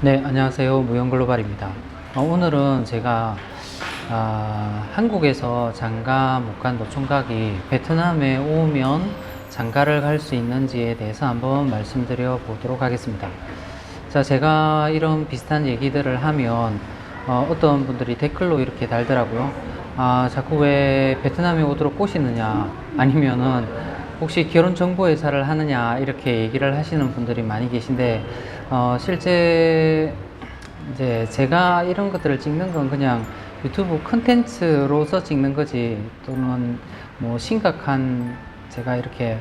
네, 안녕하세요. 무용글로벌입니다. 오늘은 제가 한국에서 장가 못 간 노총각이 베트남에 오면 장가를 갈 수 있는지에 대해서 한번 말씀드려 보도록 하겠습니다. 자, 제가 이런 비슷한 얘기들을 하면 어떤 분들이 댓글로 이렇게 달더라고요. 자꾸 왜 베트남에 오도록 꼬시느냐, 아니면은 혹시 결혼정보회사를 하느냐, 이렇게 얘기를 하시는 분들이 많이 계신데, 실제 이제 제가 이런 것들을 찍는 건 그냥 유튜브 컨텐츠로서 찍는 거지, 또는 뭐 심각한 제가 이렇게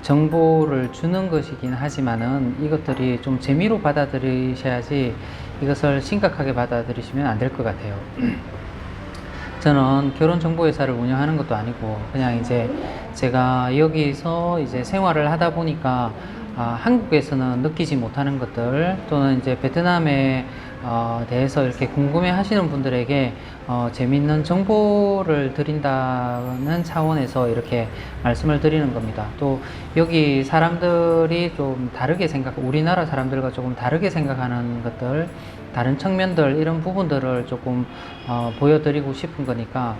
정보를 주는 것이긴 하지만은 이것들이 좀 재미로 받아들이셔야지 이것을 심각하게 받아들이시면 안 될 것 같아요. 저는 결혼정보회사를 운영하는 것도 아니고 그냥 이제 제가 여기서 이제 생활을 하다 보니까 한국에서는 느끼지 못하는 것들, 또는 이제 베트남에 대해서 이렇게 궁금해 하시는 분들에게 재밌는 정보를 드린다는 차원에서 이렇게 말씀을 드리는 겁니다. 또 여기 사람들이 좀 다르게 우리나라 사람들과 조금 다르게 생각하는 것들, 다른 측면들, 이런 부분들을 조금 보여드리고 싶은 거니까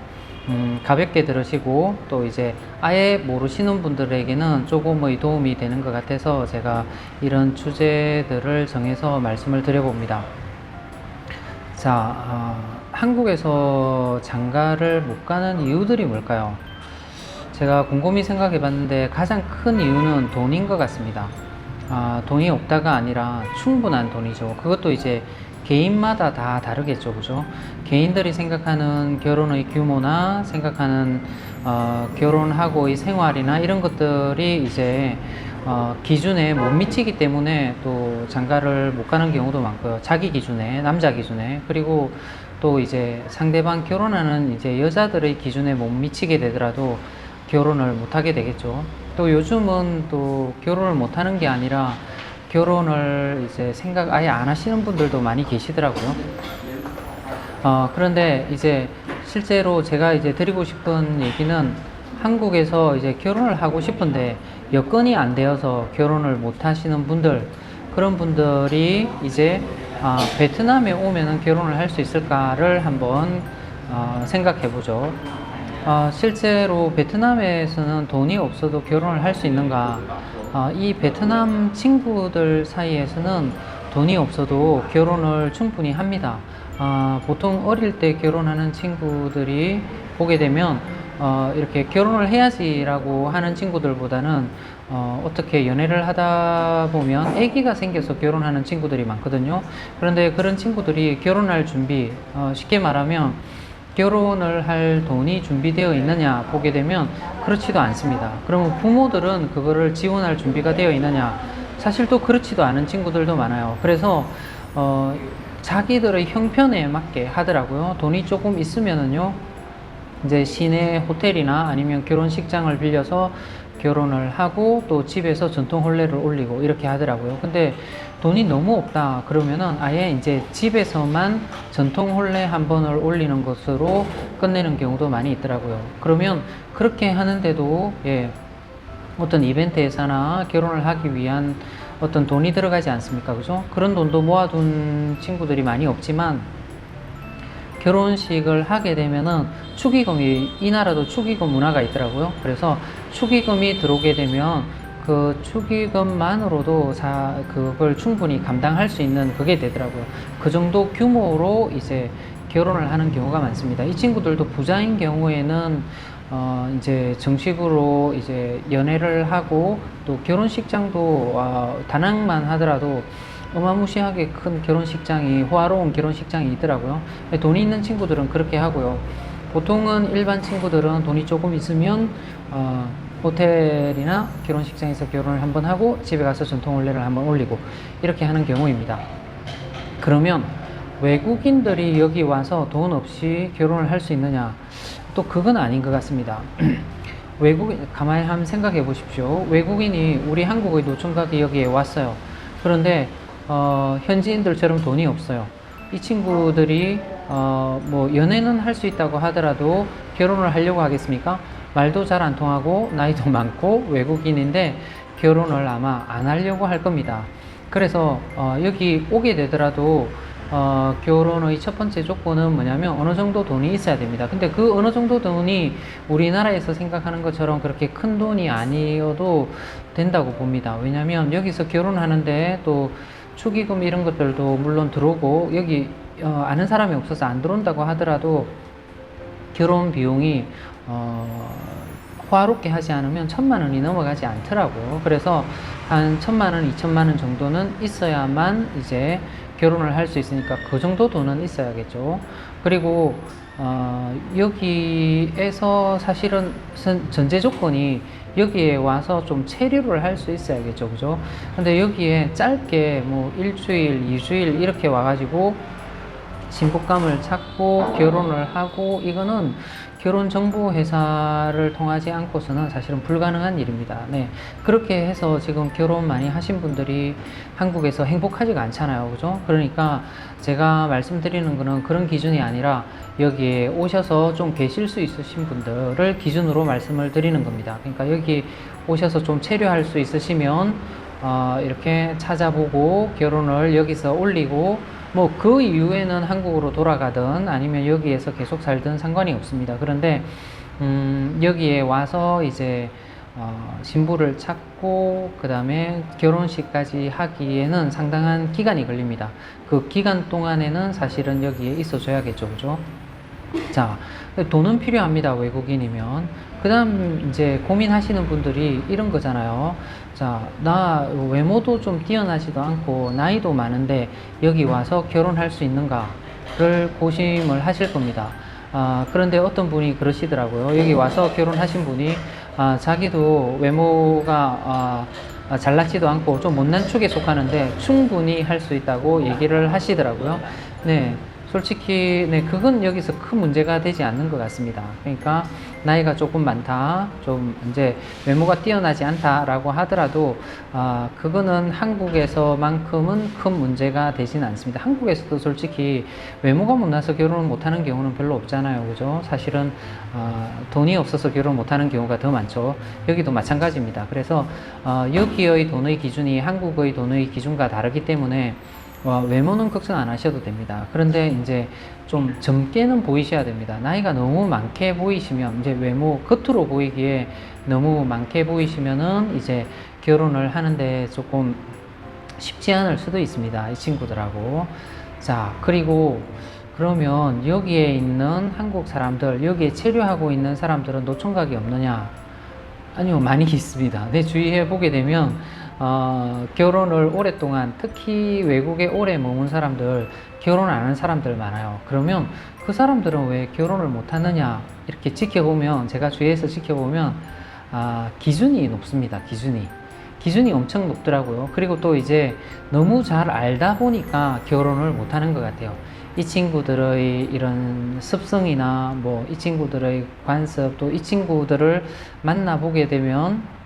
가볍게 들으시고, 또 이제 아예 모르시는 분들에게는 조금의 도움이 되는 것 같아서 제가 이런 주제들을 정해서 말씀을 드려봅니다. 자, 한국에서 장가를 못 가는 이유들이 뭘까요? 제가 곰곰이 생각해 봤는데 가장 큰 이유는 돈인 것 같습니다. 돈이 없다가 아니라 충분한 돈이죠. 그것도 이제 개인마다 다 다르겠죠, 그죠? 개인들이 생각하는 결혼의 규모나 생각하는 결혼하고의 생활이나 이런 것들이 이제 기준에 못 미치기 때문에 또 장가를 못 가는 경우도 많고요. 자기 기준에, 남자 기준에, 그리고 또 이제 상대방 결혼하는 이제 여자들의 기준에 못 미치게 되더라도 결혼을 못 하게 되겠죠. 또 요즘은 또 결혼을 못 하는 게 아니라 결혼을 이제 생각 아예 안 하시는 분들도 많이 계시더라고요. 그런데 이제 실제로 제가 이제 드리고 싶은 얘기는, 한국에서 이제 결혼을 하고 싶은데 여건이 안 되어서 결혼을 못 하시는 분들, 그런 분들이 이제 베트남에 오면은 결혼을 할 수 있을까를 한번 생각해 보죠. 실제로 베트남에서는 돈이 없어도 결혼을 할 수 있는가? 이 베트남 친구들 사이에서는 돈이 없어도 결혼을 충분히 합니다. 보통 어릴 때 결혼하는 친구들이 보게 되면 이렇게 결혼을 해야지라고 하는 친구들보다는 어떻게 연애를 하다 보면 아기가 생겨서 결혼하는 친구들이 많거든요. 그런데 그런 친구들이 결혼할 준비, 쉽게 말하면 결혼을 할 돈이 준비되어 있느냐 보게 되면 그렇지도 않습니다. 그러면 부모들은 그거를 지원할 준비가 되어 있느냐? 사실 또 그렇지도 않은 친구들도 많아요. 그래서 자기들의 형편에 맞게 하더라고요. 돈이 조금 있으면은요, 이제 시내 호텔이나 아니면 결혼식장을 빌려서 결혼을 하고 또 집에서 전통 혼례를 올리고 이렇게 하더라고요. 근데 돈이 너무 없다 그러면은 아예 이제 집에서만 전통 혼례 한 번을 올리는 것으로 끝내는 경우도 많이 있더라고요. 그러면 그렇게 하는데도 어떤 이벤트에서나 결혼을 하기 위한 어떤 돈이 들어가지 않습니까? 그죠? 그런 돈도 모아둔 친구들이 많이 없지만, 결혼식을 하게 되면은 축의금이, 이 나라도 축의금 문화가 있더라고요. 그래서 축의금이 들어오게 되면 그 축의금만으로도 그걸 충분히 감당할 수 있는 그게 되더라고요. 그 정도 규모로 이제 결혼을 하는 경우가 많습니다. 이 친구들도 부자인 경우에는 이제 정식으로 이제 연애를 하고, 또 결혼식장도 다낭만 하더라도 어마무시하게 큰 결혼식장이, 호화로운 결혼식장이 있더라고요. 돈이 있는 친구들은 그렇게 하고요. 보통은 일반 친구들은 돈이 조금 있으면 호텔이나 결혼식장에서 결혼을 한번 하고 집에 가서 전통 혼례를 한번 올리고 이렇게 하는 경우입니다. 그러면 외국인들이 여기 와서 돈 없이 결혼을 할 수 있느냐? 또 그건 아닌 것 같습니다. 가만히 한번 생각해 보십시오. 외국인이 우리 한국의 노총각이 여기에 왔어요. 그런데 현지인들처럼 돈이 없어요. 이 친구들이 뭐 연애는 할 수 있다고 하더라도 결혼을 하려고 하겠습니까? 말도 잘 안 통하고 나이도 많고 외국인인데 결혼을 아마 안 하려고 할 겁니다. 그래서 여기 오게 되더라도 결혼의 첫 번째 조건은 뭐냐면 어느 정도 돈이 있어야 됩니다. 근데 그 어느 정도 돈이 우리나라에서 생각하는 것처럼 그렇게 큰 돈이 아니어도 된다고 봅니다. 왜냐면 여기서 결혼하는데 또 축의금 이런 것들도 물론 들어오고, 여기 아는 사람이 없어서 안 들어온다고 하더라도 결혼 비용이 호화롭게 하지 않으면 1,000만 원이 넘어가지 않더라고요. 그래서 한 1,000만 원, 2,000만 원 정도는 있어야만 이제 결혼을 할 수 있으니까 그 정도 돈은 있어야겠죠. 그리고 여기에서 사실은 전제 조건이 여기에 와서 좀 체류를 할 수 있어야겠죠. 그죠? 근데 여기에 짧게 뭐 일주일, 2주일 이렇게 와가지고 신부감을 찾고 결혼을 하고, 이거는 결혼정보회사를 통하지 않고서는 사실은 불가능한 일입니다. 네. 그렇게 해서 지금 결혼 많이 하신 분들이 한국에서 행복하지가 않잖아요. 그죠? 그러니까 제가 말씀드리는 거는 그런 기준이 아니라 여기에 오셔서 좀 계실 수 있으신 분들을 기준으로 말씀을 드리는 겁니다. 그러니까 여기 오셔서 좀 체류할 수 있으시면 이렇게 찾아보고 결혼을 여기서 올리고, 뭐 그 이후에는 한국으로 돌아가든 아니면 여기에서 계속 살든 상관이 없습니다. 그런데 여기에 와서 이제 신부를 찾고 그 다음에 결혼식까지 하기에는 상당한 기간이 걸립니다. 그 기간 동안에는 사실은 여기에 있어 줘야겠죠. 그죠? 자, 돈은 필요합니다. 외국인이면. 그 다음 이제 고민하시는 분들이 이런 거잖아요. 자, 나 외모도 좀 뛰어나지도 않고 나이도 많은데 여기 와서 결혼할 수 있는가를 고심을 하실 겁니다. 그런데 어떤 분이 그러시더라고요. 여기 와서 결혼하신 분이 자기도 외모가 잘났지도 않고 좀 못난 축에 속하는데 충분히 할 수 있다고 얘기를 하시더라고요. 네. 솔직히 네, 그건 여기서 큰 문제가 되지 않는 것 같습니다. 그러니까 나이가 조금 많다, 좀 이제 외모가 뛰어나지 않다라고 하더라도 그거는 한국에서만큼은 큰 문제가 되지는 않습니다. 한국에서도 솔직히 외모가 못나서 결혼을 못하는 경우는 별로 없잖아요. 그죠? 사실은 돈이 없어서 결혼 못하는 경우가 더 많죠. 여기도 마찬가지입니다. 그래서 여기의 돈의 기준이 한국의 돈의 기준과 다르기 때문에 외모는 걱정 안 하셔도 됩니다. 그런데 이제 좀 젊게는 보이셔야 됩니다. 나이가 너무 많게 보이시면, 이제 외모 겉으로 보이기에 너무 많게 보이시면은 이제 결혼을 하는데 조금 쉽지 않을 수도 있습니다. 이 친구들하고. 자, 그리고 그러면 여기에 있는 한국 사람들, 여기에 체류하고 있는 사람들은 노총각이 없느냐? 아니요, 많이 있습니다. 네, 주의해 보게 되면 결혼을 오랫동안, 특히 외국에 오래 머문 사람들, 결혼 안 한 사람들 많아요. 그러면 그 사람들은 왜 결혼을 못 하느냐, 이렇게 지켜보면, 제가 주위에서 지켜보면 기준이 높습니다. 기준이 엄청 높더라고요. 그리고 또 이제 너무 잘 알다 보니까 결혼을 못 하는 것 같아요. 이 친구들의 이런 습성이나 뭐 이 친구들의 관습, 또 이 친구들을 만나보게 되면,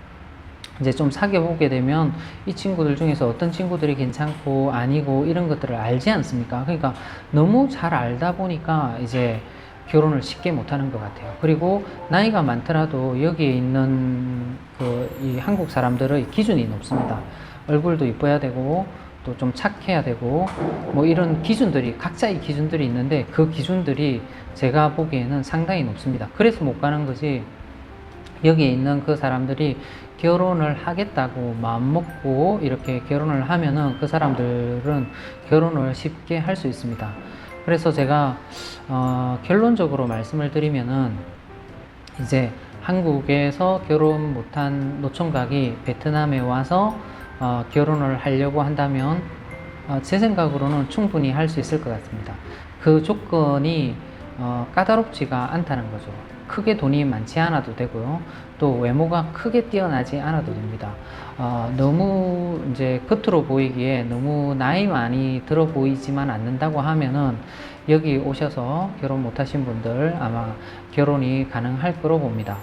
이제 좀 사귀어보게 되면 이 친구들 중에서 어떤 친구들이 괜찮고 아니고 이런 것들을 알지 않습니까? 그러니까 너무 잘 알다 보니까 이제 결혼을 쉽게 못하는 것 같아요. 그리고 나이가 많더라도 여기에 있는 이 한국 사람들의 기준이 높습니다. 얼굴도 이뻐야 되고 또 좀 착해야 되고 뭐 이런 기준들이, 각자의 기준들이 있는데 그 기준들이 제가 보기에는 상당히 높습니다. 그래서 못 가는 거지, 여기에 있는 그 사람들이 결혼을 하겠다고 마음먹고 이렇게 결혼을 하면은 그 사람들은 결혼을 쉽게 할 수 있습니다. 그래서 제가 결론적으로 말씀을 드리면은, 이제 한국에서 결혼 못한 노총각이 베트남에 와서 결혼을 하려고 한다면 제 생각으로는 충분히 할 수 있을 것 같습니다. 그 조건이 까다롭지가 않다는 거죠. 크게 돈이 많지 않아도 되고요. 또 외모가 크게 뛰어나지 않아도 됩니다. 너무 이제 겉으로 보이기에 너무 나이 많이 들어 보이지만 않는다고 하면은 여기 오셔서 결혼 못 하신 분들 아마 결혼이 가능할 거로 봅니다.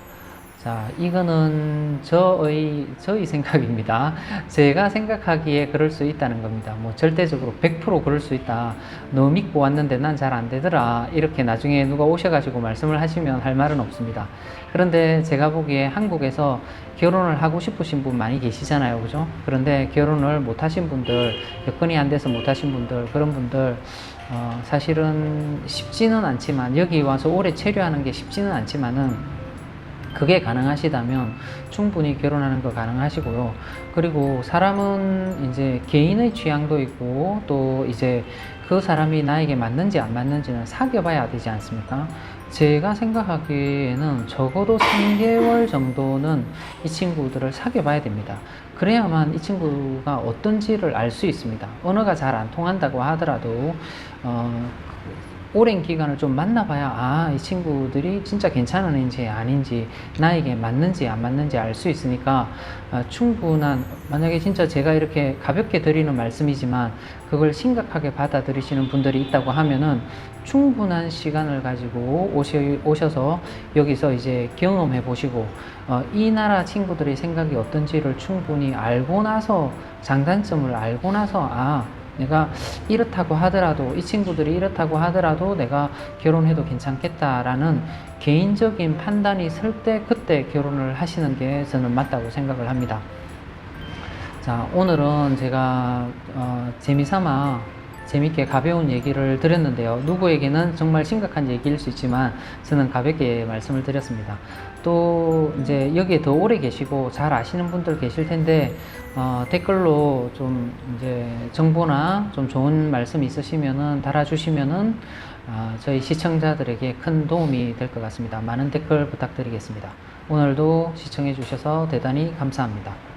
자, 이거는 저의 생각입니다. 제가 생각하기에 그럴 수 있다는 겁니다. 뭐 절대적으로 100% 그럴 수 있다. 너 믿고 왔는데 난 잘 안 되더라. 이렇게 나중에 누가 오셔가지고 말씀을 하시면 할 말은 없습니다. 그런데 제가 보기에 한국에서 결혼을 하고 싶으신 분 많이 계시잖아요. 그죠? 그런데 결혼을 못 하신 분들, 여건이 안 돼서 못 하신 분들, 그런 분들, 사실은 쉽지는 않지만, 여기 와서 오래 체류하는 게 쉽지는 않지만은, 그게 가능하시다면 충분히 결혼하는 거 가능하시고요. 그리고 사람은 이제 개인의 취향도 있고 또 이제 그 사람이 나에게 맞는지 안 맞는지는 사귀어봐야 되지 않습니까? 제가 생각하기에는 적어도 3개월 정도는 이 친구들을 사귀어봐야 됩니다. 그래야만 이 친구가 어떤지를 알 수 있습니다. 언어가 잘 안 통한다고 하더라도 오랜 기간을 좀 만나봐야 이 친구들이 진짜 괜찮은 애인지 아닌지 나에게 맞는지 안 맞는지 알 수 있으니까 충분한, 만약에 진짜 제가 이렇게 가볍게 드리는 말씀이지만 그걸 심각하게 받아들이시는 분들이 있다고 하면은 충분한 시간을 가지고 오셔서 여기서 이제 경험해 보시고 이 나라 친구들의 생각이 어떤지를 충분히 알고 나서, 장단점을 알고 나서 내가 이렇다고 하더라도, 이 친구들이 이렇다고 하더라도 내가 결혼해도 괜찮겠다라는 개인적인 판단이 설 때 그때 결혼을 하시는 게 저는 맞다고 생각을 합니다. 자, 오늘은 제가 재미삼아 재밌게 가벼운 얘기를 드렸는데요. 누구에게는 정말 심각한 얘기일 수 있지만 저는 가볍게 말씀을 드렸습니다. 또 이제 여기에 더 오래 계시고 잘 아시는 분들 계실 텐데 댓글로 좀 이제 정보나 좀 좋은 말씀 있으시면은 달아주시면은 저희 시청자들에게 큰 도움이 될 것 같습니다. 많은 댓글 부탁드리겠습니다. 오늘도 시청해 주셔서 대단히 감사합니다.